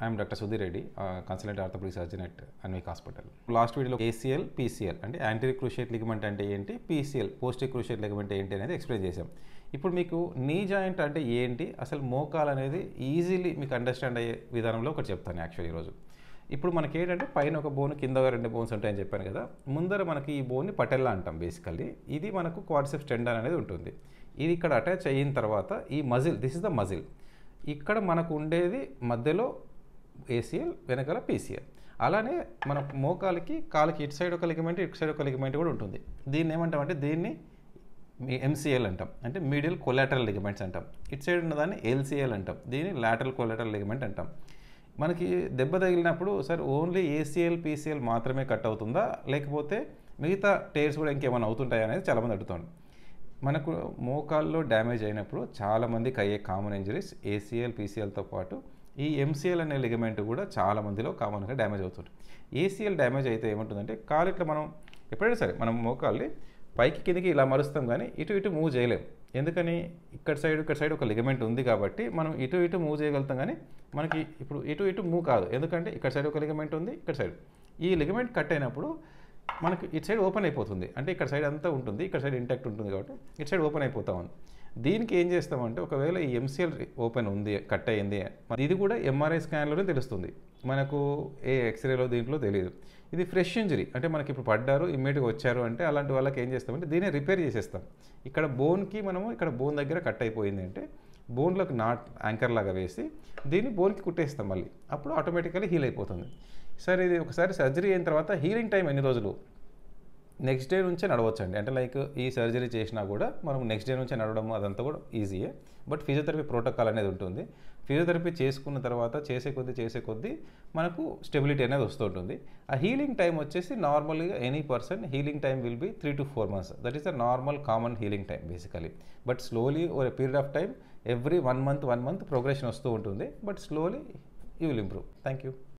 I'm doctor Sudheer Reddy, consultant orthopaedic surgeon at Anvik hospital. Last వీడియోలో ACL, PCL అంటే anterior cruciate ligament అంటే ఏంటి, PCL posterior cruciate ligament ఏంటి అనేది ఎక్స్ప్లెయిన్ చేసాం. ఇప్పుడు మీకు నీ జాయింట్ అంటే ఏంటి, అసలు మోకాలు అనేది ఈజీలీ మీకు అండర్స్టాండ్ అయ్యే విధానంలో ఒకటి చెప్తాను యాక్చువల్లీ ఈరోజు. ఇప్పుడు మనకి ఏంటంటే పైన ఒక బోన్, కింద 2 బోన్స్ ఉంటాయని చెప్పాను కదా. ముందర మనకి ఈ బోన్ని పటెల్లా అంటాం బేసికల్లీ. ఇది మనకు క్వాడ్రిసెప్స్ టెండన్ అనేది ఉంటుంది. ఇది ఇక్కడ అటాచ్ అయిన తర్వాత ఈ muscle, this is the muscle. ఇక్కడ మనకు ఉండేది మధ్యలో ACL, వెనకాల PCL. అలానే మన మోకాలికి, కాలికి ఇటు సైడ్ ఒక లిగమెంట్, ఇటు సైడ్ ఒక లిగమెంట్ కూడా ఉంటుంది. దీన్ని ఏమంటామంటే దీన్ని MCL అంటాం, అంటే మీడియల్ కొలాటరల్ లిగమెంట్స్ అంటాం. ఇటు సైడ్ ఉన్నదాన్ని LCL అంటాం, దీన్ని లాటరల్ కొలాటరల్ లిగమెంట్ అంటాం. మనకి దెబ్బ తగిలినప్పుడు సార్ ఓన్లీ ACL, PCL మాత్రమే కట్ అవుతుందా, లేకపోతే మిగతా టైర్స్ కూడా ఇంకేమైనా అవుతుంటాయా అనేది చాలామంది అడుగుతాను. మనకు మోకాల్లో డ్యామేజ్ అయినప్పుడు చాలామందికి అయ్యే కామన్ ఇంజరీస్ ACL, PCLతో పాటు ఈ MCL అనే లిగమెంట్ కూడా చాలామందిలో కామన్గా డ్యామేజ్ అవుతుంది. ACL డ్యామేజ్ అయితే ఏముంటుందంటే కాలిట్లో మనం ఎప్పుడైనా సరే మనం మోకాల్ని పైకి కిందికి ఇలా మరుస్తాం, కానీ ఇటు ఇటు మూవ్ చేయలేం. ఎందుకని, ఇక్కడ సైడ్ ఒక లిగమెంట్ ఉంది కాబట్టి మనం ఇటు మూవ్ చేయగలుగుతాం, కానీ మనకి ఇప్పుడు ఇటు మూవ్ కాదు. ఎందుకంటే ఇక్కడ సైడ్ ఒక లిగమెంట్ ఉంది, ఇక్కడ సైడ్ ఈ లిగమెంట్ కట్ అయినప్పుడు మనకి ఇటు సైడ్ ఓపెన్ అయిపోతుంది. అంటే ఇక్కడ సైడ్ అంతా ఉంటుంది, ఇక్కడ సైడ్ ఇంటాక్ట్ ఉంటుంది కాబట్టి ఇటు సైడ్ ఓపెన్ అయిపోతా ఉంది. దీనికి ఏం చేస్తామంటే ఒకవేళ ఈ MCL ఓపెన్ ఉంది, కట్ అయ్యింది, ఇది కూడా MRI స్కాన్లోనే తెలుస్తుంది, మనకు ఏ ఎక్స్రేలో దీంట్లో తెలియదు. ఇది ఫ్రెష్ ఇంజరీ, అంటే మనకి ఇప్పుడు పడ్డారు, ఇమ్మీడియట్గా వచ్చారు అంటే అలాంటి వాళ్ళకి ఏం చేస్తామంటే దీన్ని రిపేర్ చేసేస్తాం. ఇక్కడ బోన్కి మనము ఇక్కడ బోన్ దగ్గర కట్ అయిపోయింది అంటే బోన్లోకి నాట్ యాంకర్ లాగా వేసి దీన్ని బోన్కి కుట్టేస్తాం మళ్ళీ, అప్పుడు ఆటోమేటికల్లీ హీల్ అయిపోతుంది. సరే, ఇది ఒకసారి సర్జరీ అయిన తర్వాత హీలింగ్ టైం ఎన్ని రోజులు? నెక్స్ట్ డే నుంచే నడవచ్చండి. అంటే లైక్ ఈ సర్జరీ చేసినా కూడా మనం నెక్స్ట్ డే నుంచే నడవడం అదంతా కూడా ఈజీయే. బట్ ఫిజియోథెరపీ ప్రోటోకాల్ అనేది ఉంటుంది. ఫిజియోథెరపీ చేసుకున్న తర్వాత చేసే కొద్దీ మనకు స్టెబిలిటీ అనేది వస్తూ ఉంటుంది. ఆ హీలింగ్ టైం వచ్చేసి నార్మల్గా any person healing time will be 3 to 4 months. That is the normal common healing time basically. But slowly over a period of time every 1 month progression వస్తూ ఉంటుంది. But slowly you will improve. Thank you.